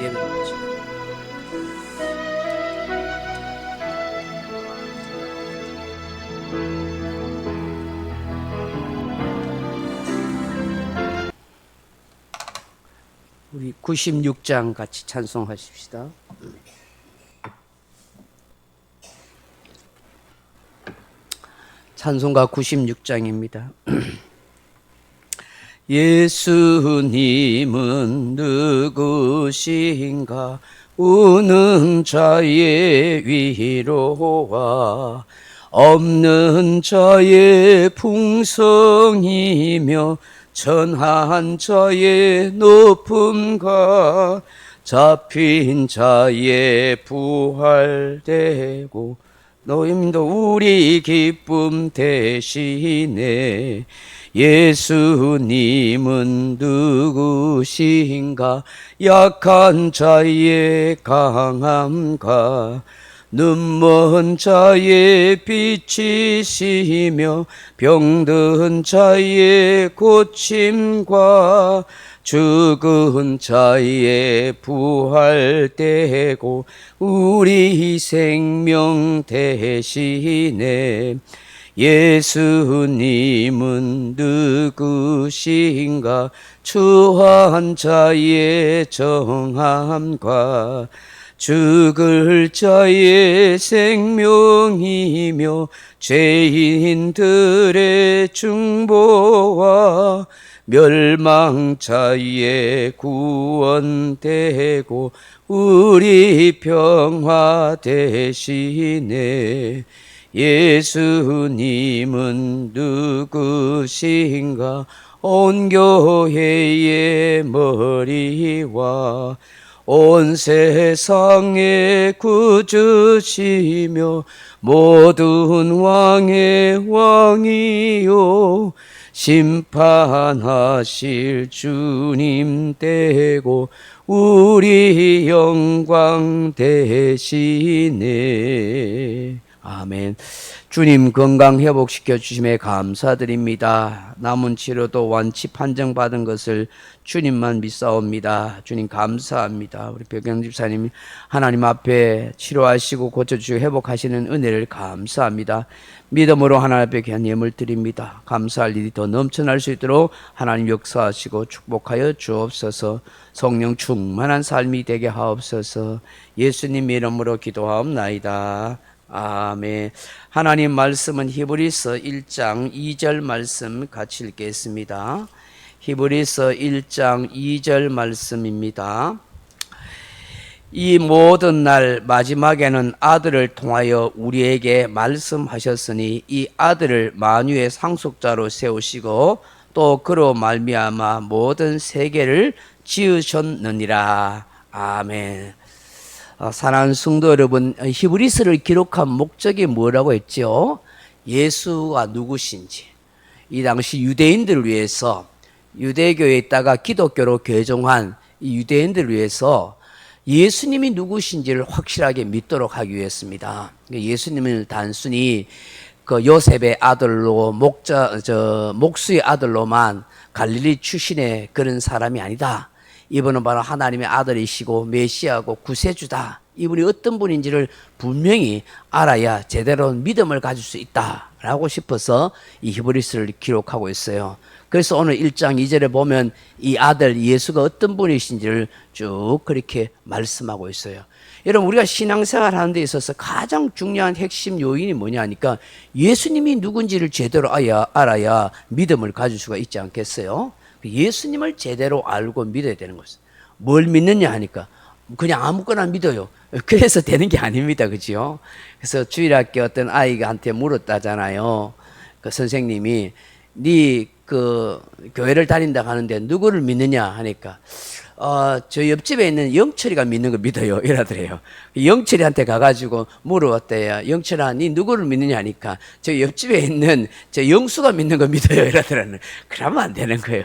예배드리죠. 우리 96장 같이 찬송하십시다. 찬송가 96장입니다. 예수님은 누구신가? 우는 자의 위로와 없는 자의 풍성이며 천한 자의 높음과 잡힌 자의 부활되고 노임도 우리 기쁨 대신에 예수님은 누구신가? 약한 자의 강함과 눈먼 자의 빛이시며 병든 자의 고침과 죽은 자의 부활되고 우리 생명 대신에 예수님은 누구신가? 추한 자의 정함과 죽을 자의 생명이며 죄인들의 중보와 멸망자의 구원되고 우리 평화 대신에 예수님은 누구신가? 온 교회의 머리와 온 세상의 구주시며 모든 왕의 왕이요 심판하실 주님 되고 우리 영광 되시네. 아멘. 주님 건강 회복시켜 주심에 감사드립니다. 남은 치료도 완치 판정받은 것을 주님만 믿사옵니다. 주님 감사합니다. 우리 백영 집사님 하나님 앞에 치료하시고 고쳐주시고 회복하시는 은혜를 감사합니다. 믿음으로 하나님 앞에 귀한 예물 드립니다. 감사할 일이 더 넘쳐날 수 있도록 하나님 역사하시고 축복하여 주옵소서. 성령 충만한 삶이 되게 하옵소서. 예수님 이름으로 기도하옵나이다. 아멘. 하나님 말씀은 히브리서 1장 2절 말씀 같이 읽겠습니다. 히브리서 1장 2절 말씀입니다. 이 모든 날 마지막에는 아들을 통하여 우리에게 말씀하셨으니 이 아들을 만유의 상속자로 세우시고 또 그로 말미암아 모든 세계를 지으셨느니라. 아멘. 사랑하는 성도 여러분, 히브리서를 기록한 목적이 뭐라고 했죠? 예수가 누구신지. 이 당시 유대인들을 위해서 유대교에 있다가 기독교로 개종한 이 유대인들을 위해서 예수님이 누구신지를 확실하게 믿도록 하기 위해서입니다. 예수님은 단순히 그 요셉의 아들로 목수의 아들로만 갈릴리 출신의 그런 사람이 아니다. 이분은 바로 하나님의 아들이시고 메시아고 구세주다. 이분이 어떤 분인지를 분명히 알아야 제대로 믿음을 가질 수 있다라고 싶어서 이 히브리서를 기록하고 있어요. 그래서 오늘 1장 2절에 보면 이 아들 예수가 어떤 분이신지를 쭉 그렇게 말씀하고 있어요. 여러분, 우리가 신앙생활 하는 데 있어서 가장 중요한 핵심 요인이 뭐냐 하니까 예수님이 누군지를 제대로 알아야 믿음을 가질 수가 있지 않겠어요? 예수님을 제대로 알고 믿어야 되는 것이죠. 뭘 믿느냐 하니까 그냥 아무거나 믿어요. 그래서 되는 게 아닙니다. 그죠? 그래서 주일학교 어떤 아이가 한테 물었다잖아요. 그 선생님이 네 그 교회를 다닌다고 하는데 누구를 믿느냐 하니까 저 옆집에 있는 영철이가 믿는 거 믿어요 이러더래요. 영철이한테 가가지고 물어봤대요. 영철아, 니 누구를 믿느냐 하니까 저 옆집에 있는 저 영수가 믿는 거 믿어요 이러더라는. 그러면 안 되는 거예요.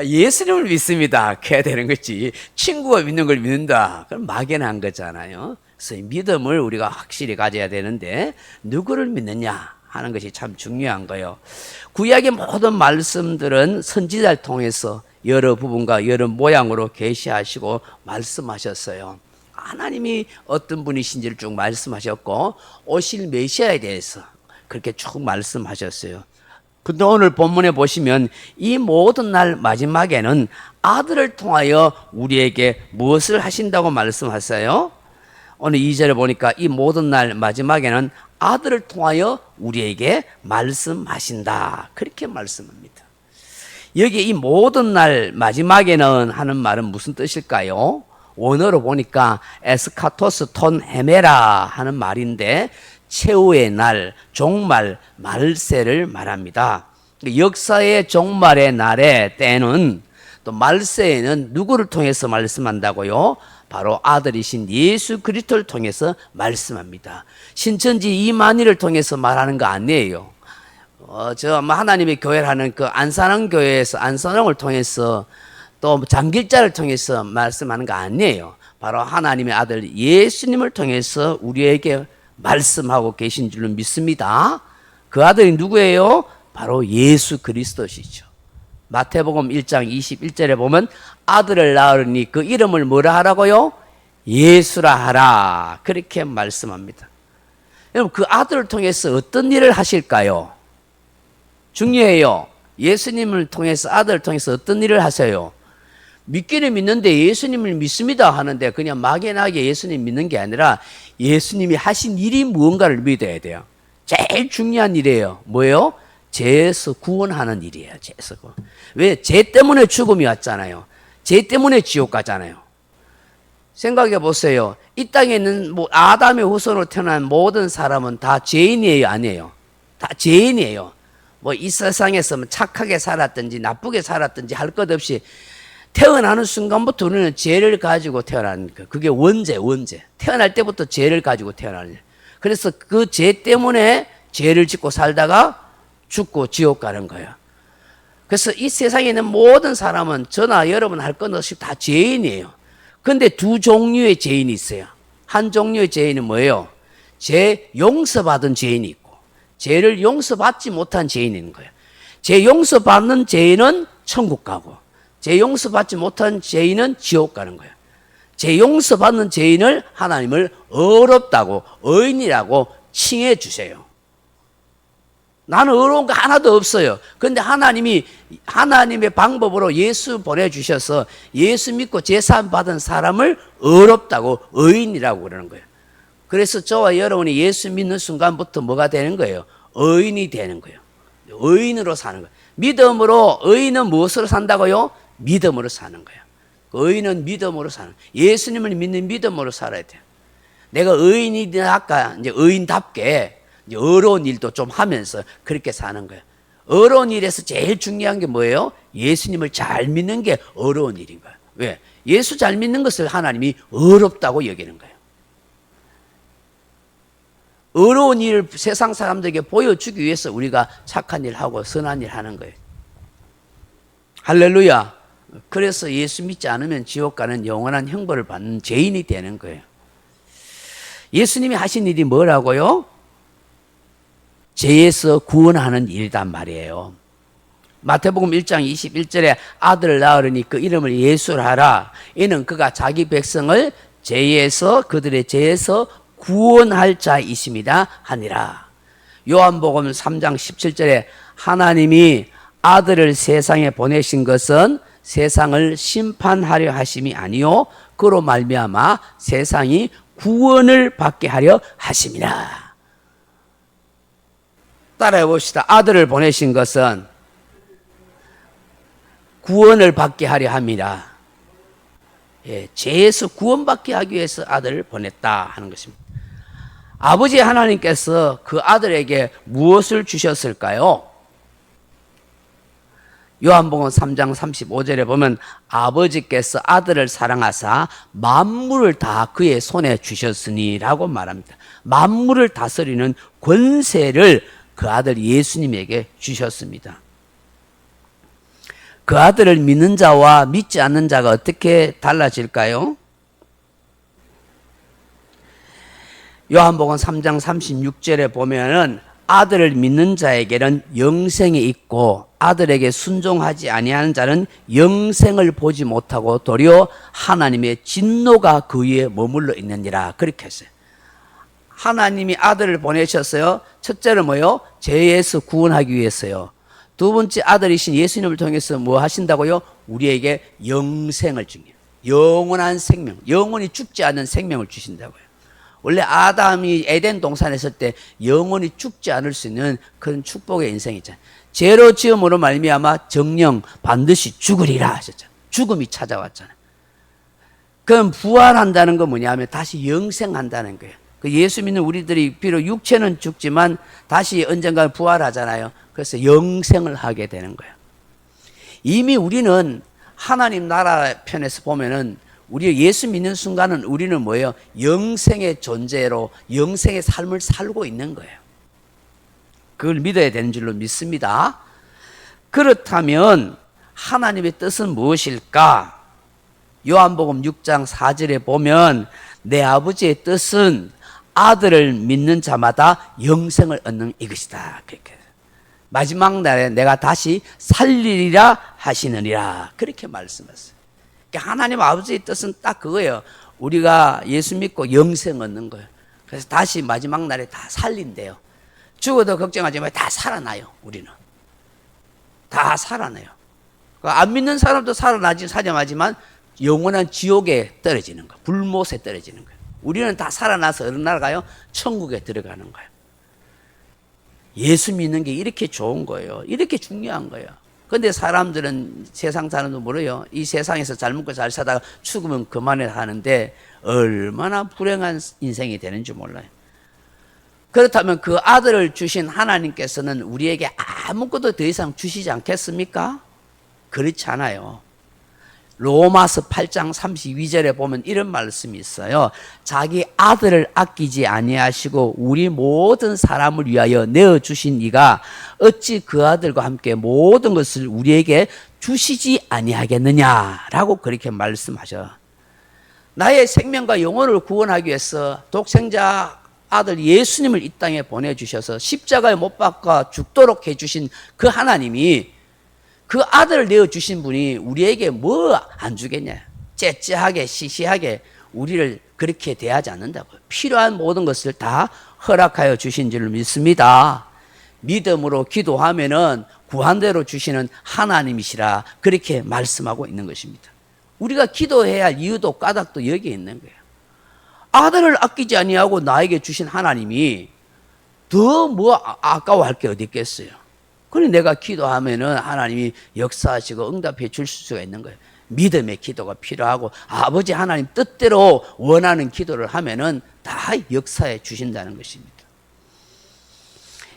예수님을 믿습니다 그래야 되는 거지. 친구가 믿는 걸 믿는다 그럼 막연한 거잖아요. 그래서 이 믿음을 우리가 확실히 가져야 되는데 누구를 믿느냐 하는 것이 참 중요한 거예요. 구약의 모든 말씀들은 선지자를 통해서 여러 부분과 여러 모양으로 계시하시고 말씀하셨어요. 하나님이 어떤 분이신지를 쭉 말씀하셨고 오실 메시아에 대해서 그렇게 쭉 말씀하셨어요. 근데 오늘 본문에 보시면 이 모든 날 마지막에는 아들을 통하여 우리에게 무엇을 하신다고 말씀하세요? 오늘 2절에 보니까 이 모든 날 마지막에는 아들을 통하여 우리에게 말씀하신다. 그렇게 말씀합니다. 여기 이 모든 날 마지막에는 하는 말은 무슨 뜻일까요? 원어로 보니까 에스카토스 톤 헤메라 하는 말인데 최후의 날, 종말, 말세를 말합니다. 역사의 종말의 날의 때는 또 말세에는 누구를 통해서 말씀한다고요? 바로 아들이신 예수 그리스도를 통해서 말씀합니다. 신천지 이만희를 통해서 말하는 거 아니에요. 하나님의 교회를 하는 그 안산항 교회에서 안산홍을 통해서 또 장길자를 통해서 말씀하는 거 아니에요. 바로 하나님의 아들 예수님을 통해서 우리에게 말씀하고 계신 줄로 믿습니다. 그 아들이 누구예요? 바로 예수 그리스도시죠. 마태복음 1장 21절에 보면 아들을 낳으니 그 이름을 뭐라 하라고요? 예수라 하라. 그렇게 말씀합니다. 여러분 그 아들을 통해서 어떤 일을 하실까요? 중요해요. 예수님을 통해서 아들을 통해서 어떤 일을 하세요? 믿기는 믿는데 예수님을 믿습니다 하는데 그냥 막연하게 예수님 믿는 게 아니라 예수님이 하신 일이 무언가를 믿어야 돼요. 제일 중요한 일이에요. 뭐예요? 죄에서 구원하는 일이에요. 죄에서 구원. 왜? 죄 때문에 죽음이 왔잖아요. 죄 때문에 지옥 가잖아요. 생각해 보세요. 이 땅에 있는 아담의 후손으로 태어난 모든 사람은 다 죄인이에요, 아니에요? 다 죄인이에요. 이 세상에서 착하게 살았든지 나쁘게 살았든지 할 것 없이 태어나는 순간부터 우리는 죄를 가지고 태어나는 거. 그게 원죄. 태어날 때부터 죄를 가지고 태어나는 일. 그래서 그 죄 때문에 죄를 짓고 살다가 죽고 지옥 가는 거예요. 그래서 이 세상에 있는 모든 사람은 저나 여러분 할 것 없이 다 죄인이에요. 그런데 두 종류의 죄인이 있어요. 한 종류의 죄인은 뭐예요? 죄 용서받은 죄인이 있고 죄를 용서받지 못한 죄인이 있는 거예요. 죄 용서받는 죄인은 천국 가고 죄 용서받지 못한 죄인은 지옥 가는 거예요. 죄 용서받는 죄인을 하나님을 어렵다고 의인이라고 칭해 주세요. 나는 어려운 거 하나도 없어요. 그런데 하나님이 하나님의 방법으로 예수 보내주셔서 예수 믿고 제사함 받은 사람을 어렵다고 의인이라고 그러는 거예요. 그래서 저와 여러분이 예수 믿는 순간부터 뭐가 되는 거예요? 의인이 되는 거예요. 의인으로 사는 거예요. 믿음으로, 의인은 무엇으로 산다고요? 믿음으로 사는 거예요. 의인은 믿음으로 사는 거예요. 예수님을 믿는 믿음으로 살아야 돼요. 내가 의인이든 아까 이제 의인답게 이제 어려운 일도 좀 하면서 그렇게 사는 거예요. 어려운 일에서 제일 중요한 게 뭐예요? 예수님을 잘 믿는 게 어려운 일인 거예요. 왜? 예수 잘 믿는 것을 하나님이 어렵다고 여기는 거예요. 어려운 일을 세상 사람들에게 보여주기 위해서 우리가 착한 일 하고 선한 일 하는 거예요. 할렐루야. 그래서 예수 믿지 않으면 지옥 가는 영원한 형벌을 받는 죄인이 되는 거예요. 예수님이 하신 일이 뭐라고요? 죄에서 구원하는 일이란 말이에요. 마태복음 1장 21절에 아들을 낳으려니 그 이름을 예수라 하라. 이는 그가 자기 백성을 죄에서 그들의 죄에서 구원할 자이심이다 하니라. 요한복음 3장 17절에 하나님이 아들을 세상에 보내신 것은 세상을 심판하려 하심이 아니요 그로 말미암아 세상이 구원을 받게 하려 하심이라. 따라해 봅시다. 아들을 보내신 것은 구원을 받게 하려 함이라. 예, 죄에서 구원받게 하기 위해서 아들을 보냈다 하는 것입니다. 아버지 하나님께서 그 아들에게 무엇을 주셨을까요? 요한복음 3장 35절에 보면 아버지께서 아들을 사랑하사 만물을 다 그의 손에 주셨으니 라고 말합니다. 만물을 다스리는 권세를 그 아들 예수님에게 주셨습니다. 그 아들을 믿는 자와 믿지 않는 자가 어떻게 달라질까요? 요한복음 3장 36절에 보면은 아들을 믿는 자에게는 영생이 있고 아들에게 순종하지 아니하는 자는 영생을 보지 못하고 도리어 하나님의 진노가 그 위에 머물러 있느니라. 그렇게 했어요. 하나님이 아들을 보내셨어요. 첫째는 뭐요? 죄에서 구원하기 위해서요. 두 번째 아들이신 예수님을 통해서 뭐 하신다고요? 우리에게 영생을 주니다. 영원한 생명, 영원히 죽지 않는 생명을 주신다고요. 원래 아담이 에덴 동산에 있을 때 영원히 죽지 않을 수 있는 그런 축복의 인생이잖아요. 죄로 지음으로 말미암아 정령 반드시 죽으리라 하셨잖아요. 죽음이 찾아왔잖아요. 그럼 부활한다는 건 뭐냐면 다시 영생한다는 거예요. 그 예수 믿는 우리들이 비록 육체는 죽지만 다시 언젠가 부활하잖아요. 그래서 영생을 하게 되는 거예요. 이미 우리는 하나님 나라 편에서 보면은 우리 예수 믿는 순간은 우리는 뭐예요? 영생의 존재로 영생의 삶을 살고 있는 거예요. 그걸 믿어야 되는 줄로 믿습니다. 그렇다면 하나님의 뜻은 무엇일까? 요한복음 6장 4절에 보면 내 아버지의 뜻은 아들을 믿는 자마다 영생을 얻는 이것이다. 그렇게 마지막 날에 내가 다시 살리리라 하시느니라. 그렇게 말씀했어요. 그러니까 하나님 아버지의 뜻은 딱 그거예요. 우리가 예수 믿고 영생 얻는 거예요. 그래서 다시 마지막 날에 다 살린대요. 죽어도 걱정하지 마요. 다 살아나요. 우리는 다 살아나요. 안 믿는 사람도 살아나지만 영원한 지옥에 떨어지는 거예요. 불못에 떨어지는 거예요. 우리는 다 살아나서 어느 날 가요? 천국에 들어가는 거예요. 예수 믿는 게 이렇게 좋은 거예요. 이렇게 중요한 거예요. 근데 사람들은 세상 사람도 모르요. 이 세상에서 잘 먹고 잘 사다가 죽으면 그만해 하는데 얼마나 불행한 인생이 되는지 몰라요. 그렇다면 그 아들을 주신 하나님께서는 우리에게 아무것도 더 이상 주시지 않겠습니까? 그렇지 않아요. 로마서 8장 32절에 보면 이런 말씀이 있어요. 자기 아들을 아끼지 아니하시고 우리 모든 사람을 위하여 내어주신 이가 어찌 그 아들과 함께 모든 것을 우리에게 주시지 아니하겠느냐라고 그렇게 말씀하셔. 나의 생명과 영혼을 구원하기 위해서 독생자 아들 예수님을 이 땅에 보내주셔서 십자가에 못 박아 죽도록 해주신 그 하나님이 그 아들을 내어주신 분이 우리에게 뭐 안 주겠냐. 째째하게 시시하게 우리를 그렇게 대하지 않는다고요. 필요한 모든 것을 다 허락하여 주신 줄 믿습니다. 믿음으로 기도하면은 구한대로 주시는 하나님이시라 그렇게 말씀하고 있는 것입니다. 우리가 기도해야 할 이유도 까닭도 여기에 있는 거예요. 아들을 아끼지 아니하고 나에게 주신 하나님이 더 뭐 아까워할 게 어디 있겠어요. 그러니 내가 기도하면은 하나님이 역사하시고 응답해 줄 수가 있는 거예요. 믿음의 기도가 필요하고 아버지 하나님 뜻대로 원하는 기도를 하면은 다 역사해 주신다는 것입니다.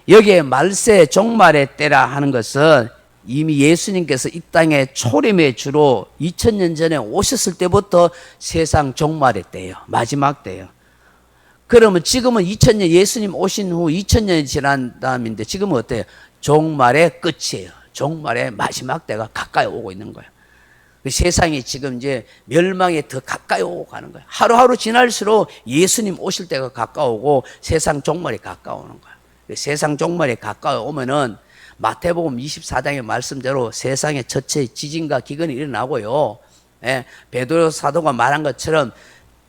여기에 말세 종말의 때라 하는 것은 이미 예수님께서 이 땅에 초림의 주로 2000년 전에 오셨을 때부터 세상 종말의 때예요. 마지막 때예요. 그러면 지금은 2000년 예수님 오신 후 2000년이 지난 다음인데 지금은 어때요? 종말의 끝이에요. 종말의 마지막 때가 가까이 오고 있는 거예요. 세상이 지금 이제 멸망에 더 가까이 오고 가는 거예요. 하루하루 지날수록 예수님 오실 때가 가까우고 세상 종말이 가까우는 거예요. 세상 종말이 가까이 오면은 마태복음 24장의 말씀대로 세상에 첫째 지진과 기근이 일어나고요. 예, 베드로 사도가 말한 것처럼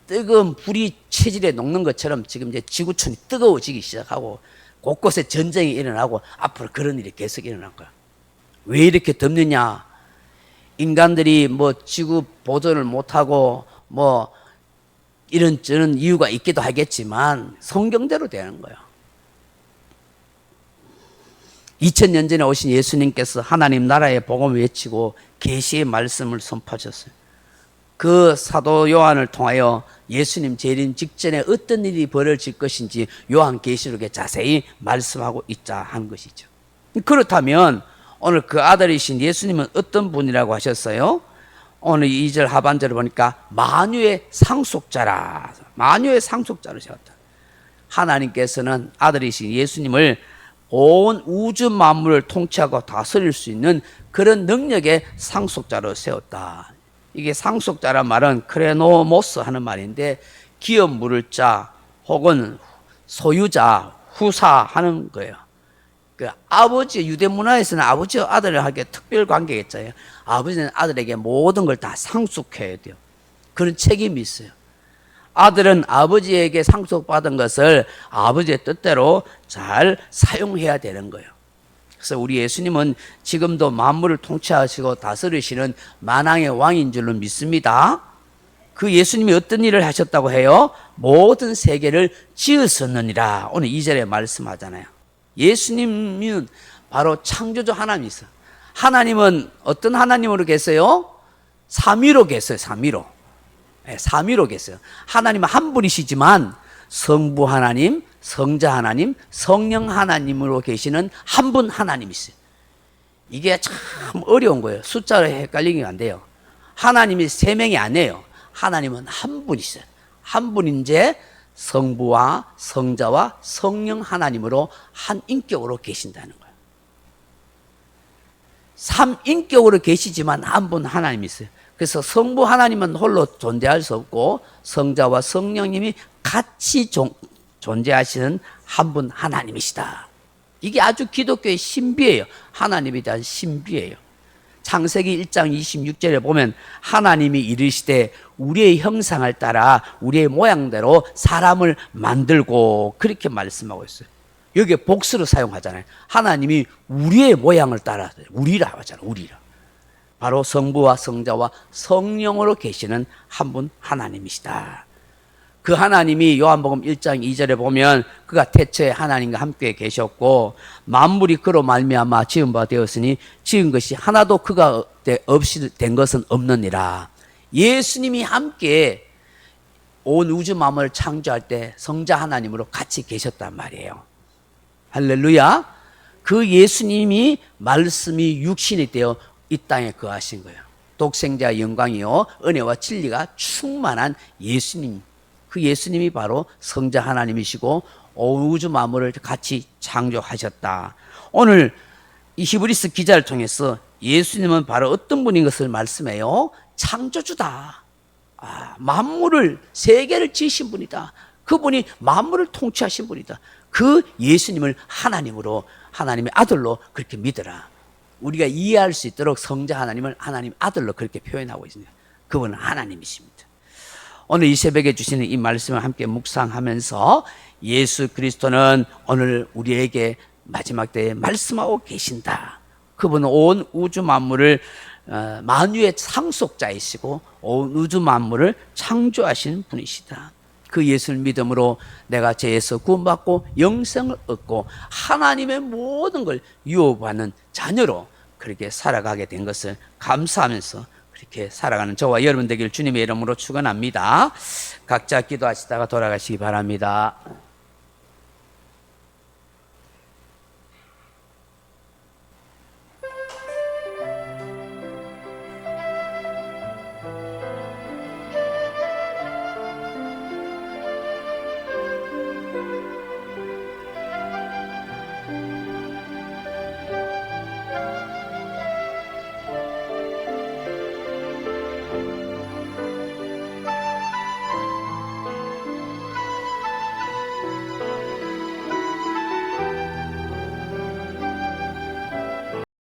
뜨거운 불이 체질에 녹는 것처럼 지금 이제 지구촌이 뜨거워지기 시작하고 곳곳에 전쟁이 일어나고 앞으로 그런 일이 계속 일어날 거야. 왜 이렇게 덥느냐? 인간들이 뭐 지구 보존을 못하고 뭐 이런저런 이유가 있기도 하겠지만 성경대로 되는 거예요. 2000년 전에 오신 예수님께서 하나님 나라의 복음을 외치고 계시의 말씀을 선포하셨어요. 그 사도 요한을 통하여 예수님 재림 직전에 어떤 일이 벌어질 것인지 요한계시록에 자세히 말씀하고 있자 하는 것이죠. 그렇다면 오늘 그 아들이신 예수님은 어떤 분이라고 하셨어요? 오늘 2절 하반절을 보니까 만유의 상속자라. 만유의 상속자로 세웠다. 하나님께서는 아들이신 예수님을 온 우주 만물을 통치하고 다스릴 수 있는 그런 능력의 상속자로 세웠다. 이게 상속자란 말은 크레노모스 하는 말인데 기업 물을 자 혹은 소유자, 후사 하는 거예요. 그 아버지, 유대 문화에서는 아버지와 아들에게 특별 관계가 있잖아요. 아버지는 아들에게 모든 걸 다 상속해야 돼요. 그런 책임이 있어요. 아들은 아버지에게 상속받은 것을 아버지의 뜻대로 잘 사용해야 되는 거예요. 그래서 우리 예수님은 지금도 만물을 통치하시고 다스리시는 만왕의 왕인 줄로 믿습니다. 그 예수님이 어떤 일을 하셨다고 해요? 모든 세계를 지으셨느니라. 오늘 2절에 말씀하잖아요. 예수님은 바로 창조주 하나님이세요. 하나님은 어떤 하나님으로 계세요? 삼위로 계세요. 삼위로. 네, 삼위로 계세요. 하나님은 한 분이시지만 성부 하나님, 성자 하나님, 성령 하나님으로 계시는 한 분 하나님이세요. 이게 참 어려운 거예요. 숫자로 헷갈리면 안 돼요. 하나님이 세 명이 아니에요. 하나님은 한 분이세요. 한 분인데 성부와 성자와 성령 하나님으로 한 인격으로 계신다는 거예요. 삼인격으로 계시지만 한 분 하나님이세요. 그래서 성부 하나님은 홀로 존재할 수 없고 성자와 성령님이 같이 존재하시는 한 분 하나님이시다. 이게 아주 기독교의 신비예요. 하나님에 대한 신비예요. 창세기 1장 26절에 보면 하나님이 이르시되 우리의 형상을 따라 우리의 모양대로 사람을 만들고 그렇게 말씀하고 있어요. 여기에 복수로 사용하잖아요. 하나님이 우리의 모양을 따라 우리라 하잖아요. 우리라. 바로 성부와 성자와 성령으로 계시는 한 분 하나님이시다. 그 하나님이 요한복음 1장 2절에 보면 그가 태초에 하나님과 함께 계셨고 만물이 그로 말미암아 지은 바 되었으니 지은 것이 하나도 그가 없이 된 것은 없느니라. 예수님이 함께 온 우주 만물을 창조할 때 성자 하나님으로 같이 계셨단 말이에요. 할렐루야. 그 예수님이 말씀이 육신이 되어 이 땅에 거하신 거예요. 독생자 영광이요 은혜와 진리가 충만한 예수님. 그 예수님이 바로 성자 하나님이시고 온 우주 만물을 같이 창조하셨다. 오늘 이 히브리서 기자를 통해서 예수님은 바로 어떤 분인 것을 말씀해요. 창조주다. 만물을 세계를 지으신 분이다. 그분이 만물을 통치하신 분이다. 그 예수님을 하나님으로 하나님의 아들로 그렇게 믿어라. 우리가 이해할 수 있도록 성자 하나님을 하나님 아들로 그렇게 표현하고 있습니다. 그분은 하나님이십니다. 오늘 이 새벽에 주시는 이 말씀을 함께 묵상하면서 예수 그리스도는 오늘 우리에게 마지막 때에 말씀하고 계신다. 그분은 온 우주 만물을 만유의 상속자이시고 온 우주 만물을 창조하신 분이시다. 그 예수를 믿음으로 내가 죄에서 구원받고 영생을 얻고 하나님의 모든 걸 유업하는 자녀로 그렇게 살아가게 된 것을 감사하면서 그렇게 살아가는 저와 여러분 되기를 주님의 이름으로 축원합니다. 각자 기도하시다가 돌아가시기 바랍니다.